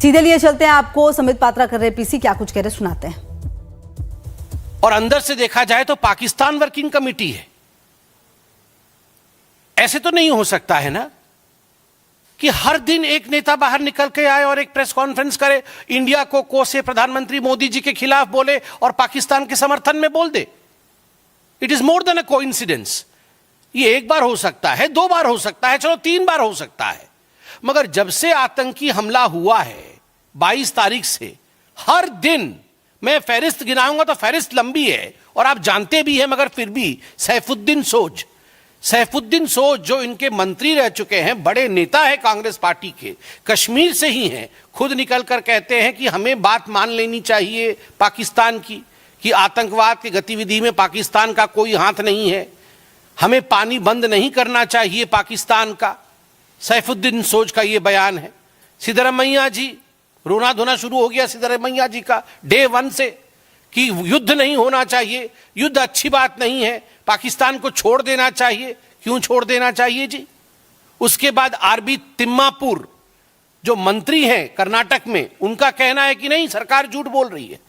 सीधे लिए चलते हैं, आपको समित पात्रा कर रहे पीसी, क्या कुछ कह रहे सुनाते हैं। और अंदर से देखा जाए तो पाकिस्तान वर्किंग कमेटी है। ऐसे तो नहीं हो सकता है ना कि हर दिन एक नेता बाहर निकल के आए और एक प्रेस कॉन्फ्रेंस करे, इंडिया को कोसे, प्रधानमंत्री मोदी जी के खिलाफ बोले और पाकिस्तान के समर्थन में बोल दे। It is more than a coincidence. ये एक बार हो सकता है, 2 बार हो सकता है, चलो 3 बार हो सकता है, मगर जब से आतंकी हमला हुआ है 22 तारीख से, हर दिन मैं फहरिस्त गिनाऊंगा तो फहरिस्त लंबी है और आप जानते भी हैं, मगर फिर भी सैफुद्दीन सोज जो इनके मंत्री रह चुके हैं, बड़े नेता है कांग्रेस पार्टी के, कश्मीर से ही हैं, खुद निकलकर कहते हैं कि हमें बात मान लेनी चाहिए पाकिस्तान की कि आतंकवाद की गतिविधि में पाकिस्तान का कोई हाथ नहीं है, हमें पानी बंद नहीं करना चाहिए पाकिस्तान का। सैफुद्दीन सोज का यह बयान है। सिद्धरमैया जी, रोना धोना शुरू हो गया सिद्धरमैया जी का डे 1 से कि युद्ध नहीं होना चाहिए, युद्ध अच्छी बात नहीं है, पाकिस्तान को छोड़ देना चाहिए। क्यों छोड़ देना चाहिए जी? उसके बाद आरबी तिम्मापुर जो मंत्री हैं कर्नाटक में, उनका कहना है कि नहीं, सरकार झूठ बोल रही है।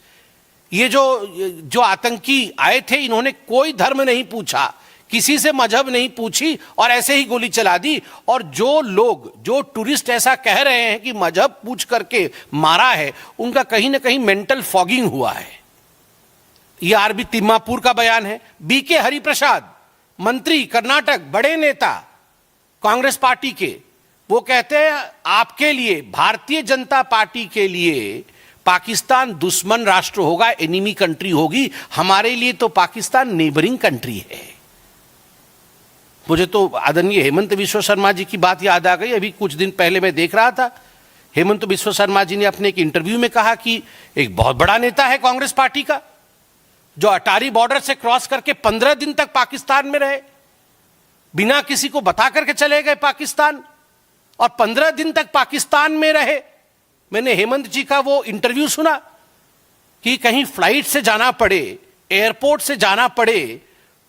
ये जो आतंकी आए थे, इन्होंने कोई धर्म नहीं पूछा, किसी से मजहब नहीं पूछी और ऐसे ही गोली चला दी। और जो लोग, जो टूरिस्ट ऐसा कह रहे हैं कि मजहब पूछ करके मारा है, उनका कहीं ना कहीं मेंटल फॉगिंग हुआ है। यह आरबी तिम्मापुर का बयान है। बीके हरिप्रसाद, मंत्री कर्नाटक, बड़े नेता कांग्रेस पार्टी के, वो कहते हैं आपके लिए, भारतीय जनता पार्टी के लिए पाकिस्तान दुश्मन राष्ट्र होगा, एनिमी कंट्री होगी, हमारे लिए तो पाकिस्तान नेबरिंग कंट्री है। मुझे तो आदरणीय हेमंत बिस्वा शर्मा जी की बात याद आ गई। अभी कुछ दिन पहले मैं देख रहा था, हेमंत बिस्वा शर्मा जी ने अपने एक इंटरव्यू में कहा कि एक बहुत बड़ा नेता है कांग्रेस पार्टी का, जो अटारी बॉर्डर से क्रॉस करके 15 दिन तक पाकिस्तान में रहे, बिना किसी को बता करके चले गए पाकिस्तान, और 15 दिन तक पाकिस्तान में रहे। मैंने हेमंत जी का वो इंटरव्यू सुना कि कहीं फ्लाइट से जाना पड़े, एयरपोर्ट से जाना पड़े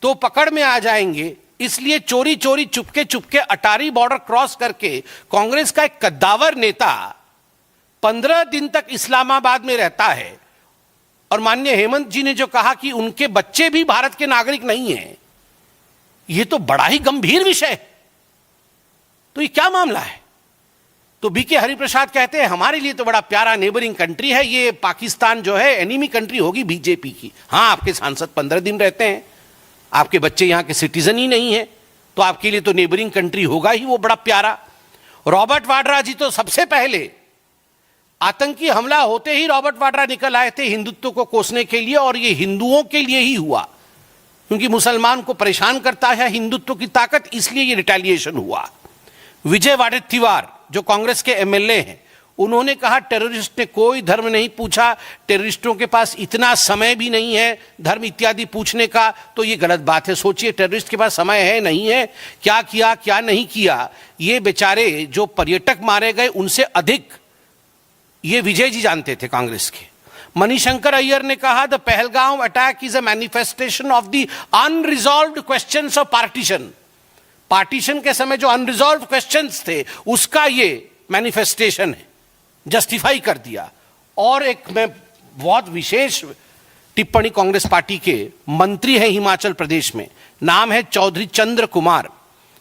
तो पकड़ में आ जाएंगे, इसलिए चोरी चोरी चुपके अटारी बॉर्डर क्रॉस करके कांग्रेस का एक कद्दावर नेता 15 दिन तक इस्लामाबाद में रहता है। और माननीय हेमंत जी ने जो कहा कि उनके बच्चे भी भारत के नागरिक नहीं हैं, यह तो बड़ा ही गंभीर विषय है। तो ये क्या मामला है? तो बीके हरिप्रसाद कहते हैं हमारे लिए तो बड़ा प्यारा नेबरिंग कंट्री है, ये पाकिस्तान जो है एनिमी कंट्री होगी बीजेपी की। हां, आपके सांसद 15 दिन रहते हैं, आपके बच्चे यहां के सिटीजन ही नहीं है, तो आपके लिए तो नेबरिंग कंट्री होगा ही वो बड़ा प्यारा। रॉबर्ट वाड्रा जी तो सबसे पहले, आतंकी हमला होते ही रॉबर्ट वाड्रा निकल आए थे हिंदुत्व को कोसने के लिए, और ये हिंदुओं के लिए ही हुआ, क्योंकि मुसलमान को परेशान करता है हिंदुत्व की ताकत, इसलिए ये रिटेलिएशन हुआ। विजय वाडेत्तिवार जो कांग्रेस के एमएलए हैं, उन्होंने कहा टेररिस्ट ने कोई धर्म नहीं पूछा, टेररिस्टों के पास इतना समय भी नहीं है धर्म इत्यादि पूछने का, तो ये गलत बात है। सोचिए, टेररिस्ट के पास समय है नहीं है, क्या किया क्या नहीं किया। ये बेचारे जो पर्यटक मारे गए, उनसे अधिक ये विजय जी जानते थे कांग्रेस के। मणिशंकर अय्यर ने कहा the Pahalgam attack is a manifestation of the unresolved questions of partition. Partition के समय जो अनरिजॉल्व्ड क्वेश्चंस थे, उसका ये मैनिफेस्टेशन है, जस्टिफाई कर दिया। और एक मैं बहुत विशेष टिप्पणी कांग्रेस पार्टी के मंत्री हैं हिमाचल प्रदेश में, नाम है चौधरी चंद्र कुमार,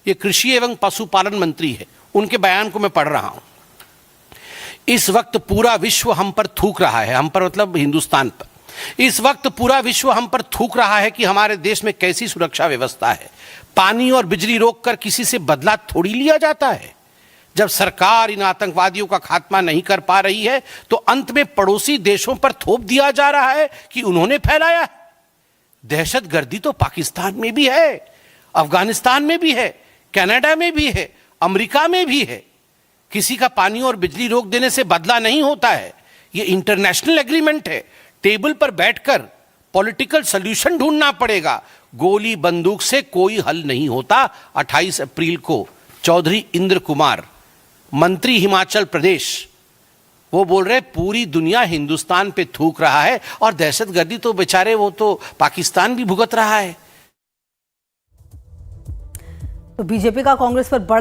ये कृषि एवं पशुपालन मंत्री है, उनके बयान को मैं पढ़ रहा हूं। इस वक्त पूरा विश्व हम पर थूक रहा है, हम पर मतलब हिंदुस्तान पर, इस वक्त पूरा विश्व हम पर थूक रहा है कि हमारे देश में कैसी सुरक्षा व्यवस्था है। पानी और बिजली रोककर किसी से बदला थोड़ी लिया जाता है। जब सरकार इन आतंकवादियों का खात्मा नहीं कर पा रही है, तो अंत में पड़ोसी देशों पर थोप दिया जा रहा है कि उन्होंने फैलाया। दहशतगर्दी तो पाकिस्तान में भी है, अफगानिस्तान में भी है, कनाडा में भी है, अमेरिका में भी है। किसी का पानी और बिजली रोक देने से बदला नहीं होता है, यह इंटरनेशनल एग्रीमेंट है। टेबल पर बैठकर पॉलिटिकल सॉल्यूशन ढूंढना पड़ेगा, गोली बंदूक से कोई हल नहीं होता। 28 अप्रैल को चौधरी इंद्र कुमार, मंत्री हिमाचल प्रदेश, वो बोल रहे पूरी दुनिया हिंदुस्तान पे थूक रहा है, और दहशतगर्दी तो बेचारे वो तो पाकिस्तान भी भुगत रहा है। तो बीजेपी का कांग्रेस पर बड़ा